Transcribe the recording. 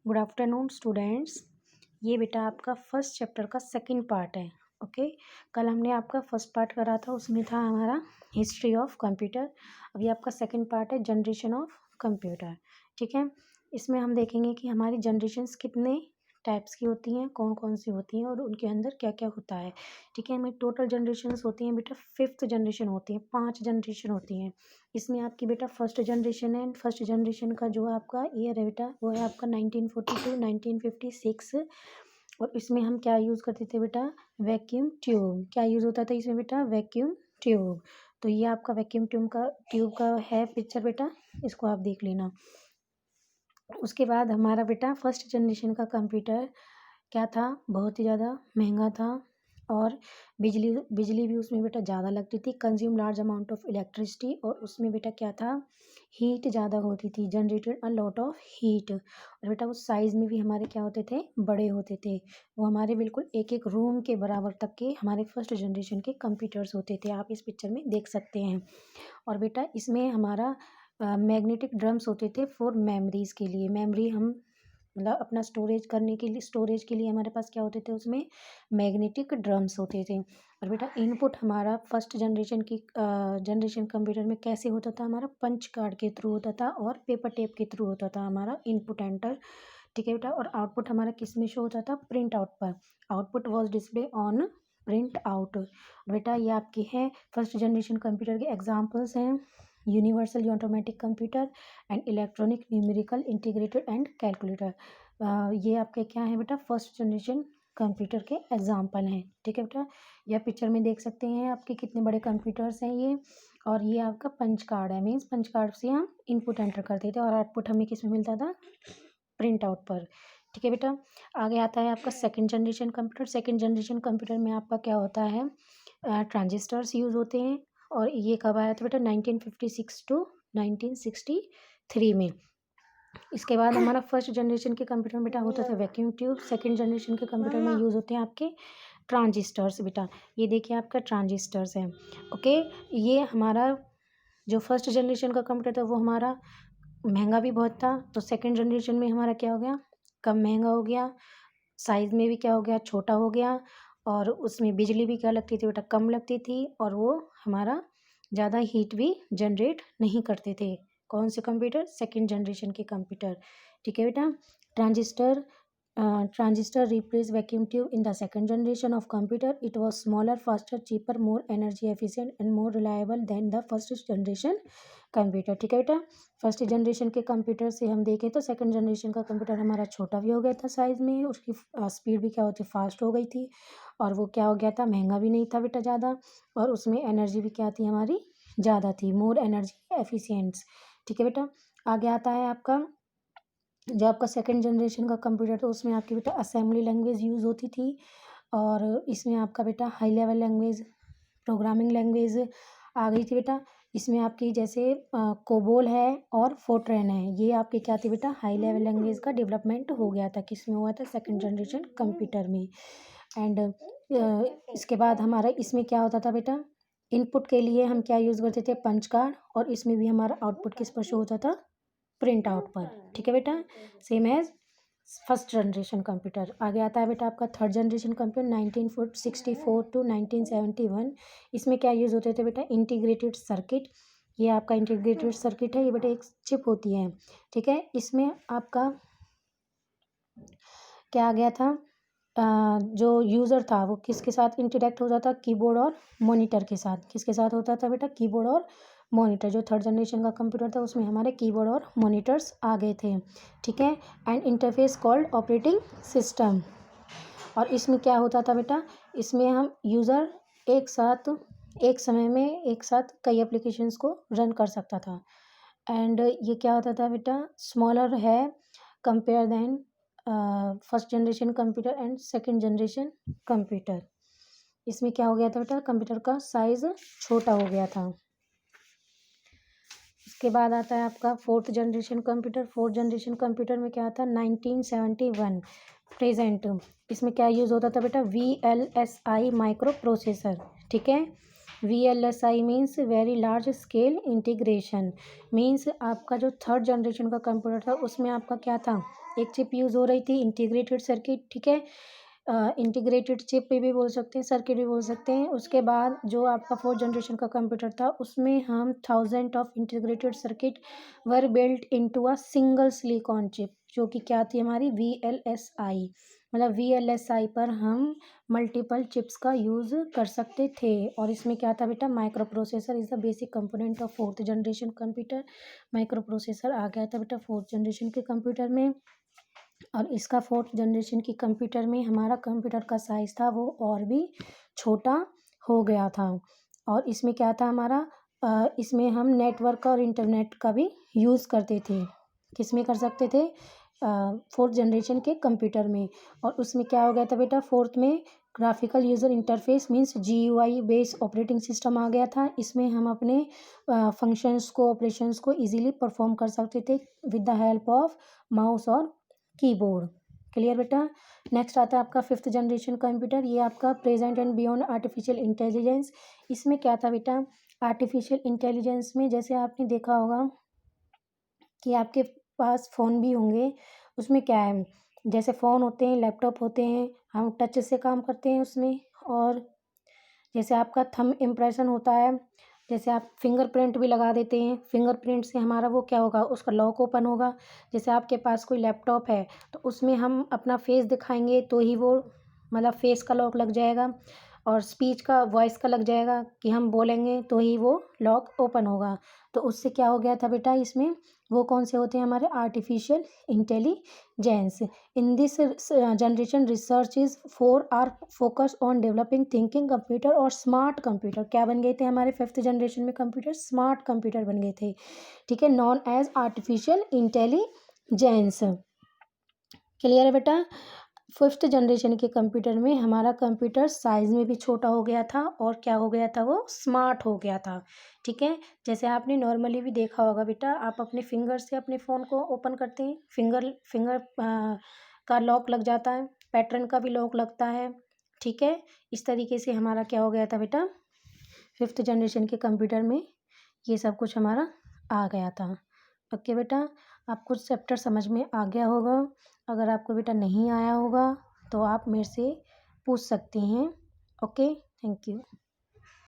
Good afternoon students. ये बेटा आपका फर्स्ट चैप्टर का सेकंड पार्ट है। ओके, कल हमने आपका फर्स्ट पार्ट करा था, उसमें था हमारा हिस्ट्री ऑफ कंप्यूटर। अभी आपका सेकंड पार्ट है जनरेशन ऑफ कंप्यूटर। ठीक है, इसमें हम देखेंगे कि हमारी जनरेशन्स कितने टाइप्स की होती हैं, कौन कौन सी होती हैं और उनके अंदर क्या क्या होता है। ठीक है, हमें टोटल जनरेशन्स होती हैं बेटा 5th जनरेशन होती है, 5 जनरेशन होती हैं। इसमें आपकी बेटा फर्स्ट जनरेशन है। फर्स्ट जनरेशन का जो आपका ईयर है बेटा वो है आपका 1942 1956। और इसमें हम क्या यूज़ करते थे बेटा, वैक्यूम ट्यूब। क्या यूज़ होता था इसमें बेटा, वैक्यूम ट्यूब। तो ये आपका वैक्यूम ट्यूब का है पिक्चर बेटा, इसको आप देख लेना। उसके बाद हमारा बेटा फर्स्ट जनरेशन का कंप्यूटर क्या था, बहुत ही ज़्यादा महंगा था और बिजली भी उसमें बेटा ज़्यादा लगती थी, consume large amount of electricity. और उसमें बेटा क्या था, हीट ज़्यादा होती थी, generated a lot of heat. और बेटा उस साइज़ में भी हमारे क्या होते थे, बड़े होते थे। वो हमारे बिल्कुल एक एक रूम के बराबर तक के हमारे फर्स्ट जनरेशन के कंप्यूटर्स होते थे, आप इस पिक्चर में देख सकते हैं। और बेटा इसमें हमारा मैग्नेटिक ड्रम्स होते थे फॉर मेमोरीज़ के लिए। मेमोरी हम मतलब अपना स्टोरेज के लिए हमारे पास क्या होते थे, उसमें मैग्नेटिक ड्रम्स होते थे। और बेटा इनपुट हमारा फर्स्ट जनरेशन कंप्यूटर में कैसे होता था, हमारा पंच कार्ड के थ्रू होता था और पेपर टेप के थ्रू होता था हमारा इनपुट एंटर। ठीक है बेटा, और आउटपुट हमारा किस में शो होता था, प्रिंट आउट पर। Output was display on print out. बेटा ये आपके हैं फर्स्ट जनरेशन कंप्यूटर के एग्जाम्पल्स हैं, universal automatic computer and electronic numerical integrated and calculator. ये आपके क्या है बेटा, फर्स्ट जनरेशन कंप्यूटर के एग्जाम्पल हैं। ठीक है बेटा, यह पिक्चर में देख सकते हैं आपके कितने बड़े कंप्यूटर्स हैं ये। और ये आपका पंच कार्ड है, मीन्स पंच कार्ड से हम इनपुट एंटर करते थे और आउटपुट हमें किस में मिलता था, प्रिंट आउट पर। ठीक है बेटा, आगे आता है आपका second generation computer. Second generation computer में आपका क्या होता है, ट्रांजिस्टर्स यूज़ होते हैं। और ये कब आया था बेटा, 1956 टू 1963 में। इसके बाद हमारा फर्स्ट जनरेशन के कंप्यूटर में बेटा होता था वैक्यूम ट्यूब। सेकंड जनरेशन के कंप्यूटर में यूज़ होते हैं आपके ट्रांजिस्टर्स बेटा। ये देखिए आपका ट्रांजिस्टर्स है। ओके, ये हमारा जो फर्स्ट जनरेशन का कंप्यूटर था वो हमारा महंगा भी बहुत था, तो सेकंड जनरेशन में हमारा क्या हो गया, कम महंगा हो गया, साइज़ में भी क्या हो गया, छोटा हो गया। और उसमें बिजली भी क्या लगती थी बेटा, कम लगती थी। और वो हमारा ज़्यादा हीट भी जनरेट नहीं करते थे। कौन से कंप्यूटर, सेकंड जनरेशन के कंप्यूटर। ठीक है बेटा, transistor transistor replace vacuum tube in the second generation of computer. It was smaller, faster, cheaper, more energy efficient and more reliable then the first generation computer. ठीक है बेटा, first generation के computer से हम देखें तो सेकंड जनरेशन का computer हमारा छोटा भी हो गया था साइज़ में, उसकी स्पीड भी क्या होती, फास्ट हो गई थी। और वो क्या हो गया था, महंगा भी नहीं था बेटा ज़्यादा। और उसमें एनर्जी भी क्या थी हमारी, ज़्यादा थी, मोर एनर्जी एफिशिएंट्स। ठीक है बेटा, आगे आता है आपका जो आपका सेकंड जनरेशन का कंप्यूटर था, उसमें आपकी बेटा असेंबली लैंग्वेज यूज़ होती थी। और इसमें आपका बेटा high level language, programming language आ गई थी बेटा। इसमें आपकी जैसे कोबोल है और फोर्ट्रैन है, ये आपकी क्या थी बेटा, हाई लेवल लैंग्वेज का डेवलपमेंट हो गया था, किसमें हुआ था, सेकंड जनरेशन कंप्यूटर में। एंड इसके बाद हमारा इसमें क्या होता था बेटा, इनपुट के लिए हम क्या यूज़ करते थे, पंच कार्ड। और इसमें भी हमारा आउटपुट किस पर शो होता था, प्रिंट आउट पर। ठीक है बेटा, same as first generation computer. आगे आता है बेटा आपका थर्ड जनरेशन कंप्यूटर 1964 टू 1971। इसमें क्या यूज़ होते थे बेटा, इंटीग्रेटेड सर्किट। ये आपका इंटीग्रेटेड सर्किट है, ये बेटा एक चिप होती है। ठीक है, इसमें आपका क्या आ गया था, जो यूज़र था वो किसके साथ इंटरेक्ट होता था, कीबोर्ड और मॉनिटर के साथ। किसके साथ होता था बेटा, कीबोर्ड और मॉनिटर। जो थर्ड जनरेशन का कंप्यूटर था उसमें हमारे कीबोर्ड और मॉनिटर्स आ गए थे। ठीक है, and interface called operating system. और इसमें क्या होता था बेटा, इसमें हम यूज़र एक समय में एक साथ कई एप्लीकेशंस को रन कर सकता था। एंड ये क्या होता था बेटा, स्मॉलर है compare than first generation computer and second generation computer. इसमें क्या हो गया था बेटा, कंप्यूटर का साइज़ छोटा हो गया था। इसके बाद आता है आपका fourth generation computer. Fourth generation computer में क्या आता है, 1971 प्रेजेंट। इसमें क्या यूज़ होता था बेटा, VLSI माइक्रो प्रोसेसर। ठीक है, VLSI means very large scale integration. Means आपका जो थर्ड जनरेशन का कंप्यूटर था उसमें आपका क्या था, एक चिप यूज़ हो रही थी, इंटीग्रेटेड सर्किट, ठीक है। इंटीग्रेटेड चिप पे भी बोल सकते हैं, सर्किट भी बोल सकते हैं। उसके बाद जो आपका 4th जनरेशन का कंप्यूटर था, उसमें हम thousand of integrated circuit were built into a single silicon chip, जो कि क्या थी हमारी VLSI। मतलब VLSI पर हम मल्टीपल चिप्स का यूज़ कर सकते थे। और इसमें क्या था बेटा, microprocessor is the basic component of 4th generation computer. Microprocessor आ गया था बेटा 4th जनरेशन के कंप्यूटर में। और इसका 4th जनरेशन की कंप्यूटर में हमारा कंप्यूटर का साइज़ था वो और भी छोटा हो गया था। और इसमें क्या था हमारा, इसमें हम नेटवर्क और इंटरनेट का भी यूज़ करते थे। किसमें कर सकते थे, 4th जनरेशन के कंप्यूटर में। और उसमें क्या हो गया था बेटा, 4th में graphical user interface means GUI based operating system आ गया था। इसमें हम अपने फंक्शंस को, ऑपरेशंस को इजीली परफॉर्म कर सकते थे with the help of mouse और कीबोर्ड। क्लियर बेटा। नेक्स्ट आता है आपका 5th जनरेशन कंप्यूटर। ये आपका present and beyond artificial intelligence. इसमें क्या था बेटा, आर्टिफिशियल इंटेलिजेंस में जैसे आपने देखा होगा कि आपके पास फ़ोन भी होंगे, उसमें क्या है, जैसे फ़ोन होते हैं, लैपटॉप होते हैं, हम टच से काम करते हैं उसमें। और जैसे आपका थंब इम्प्रेशन होता है, जैसे आप फिंगरप्रिंट भी लगा देते हैं, फिंगरप्रिंट से हमारा वो क्या होगा, उसका लॉक ओपन होगा। जैसे आपके पास कोई लैपटॉप है तो उसमें हम अपना फेस दिखाएंगे तो ही वो, मतलब फेस का लॉक लग जाएगा। और स्पीच का, वॉइस का लग जाएगा कि हम बोलेंगे तो ही वो लॉक ओपन होगा। तो उससे क्या हो गया था बेटा, इसमें वो कौन से होते हैं हमारे artificial intelligence. In this generation research is for are focus on developing thinking computer और स्मार्ट कंप्यूटर। क्या बन गए थे हमारे 5th जनरेशन में कंप्यूटर, स्मार्ट कंप्यूटर बन गए थे, ठीक है, known as artificial intelligence. Clear है बेटा। 5th जनरेशन के कंप्यूटर में हमारा कंप्यूटर साइज़ में भी छोटा हो गया था और क्या हो गया था, वो स्मार्ट हो गया था, ठीक है। जैसे आपने नॉर्मली भी देखा होगा बेटा, आप अपने फिंगर से अपने फ़ोन को ओपन करते हैं, फिंगर का लॉक लग जाता है, पैटर्न का भी लॉक लगता है, ठीक है। इस तरीके से हमारा क्या हो गया था बेटा, 5th जनरेशन के कंप्यूटर में ये सब कुछ हमारा आ गया था। ओके बेटा, आपको चैप्टर समझ में आ गया होगा। अगर आपको बेटा नहीं आया होगा तो आप मेरे से पूछ सकती हैं। Okay, thank you.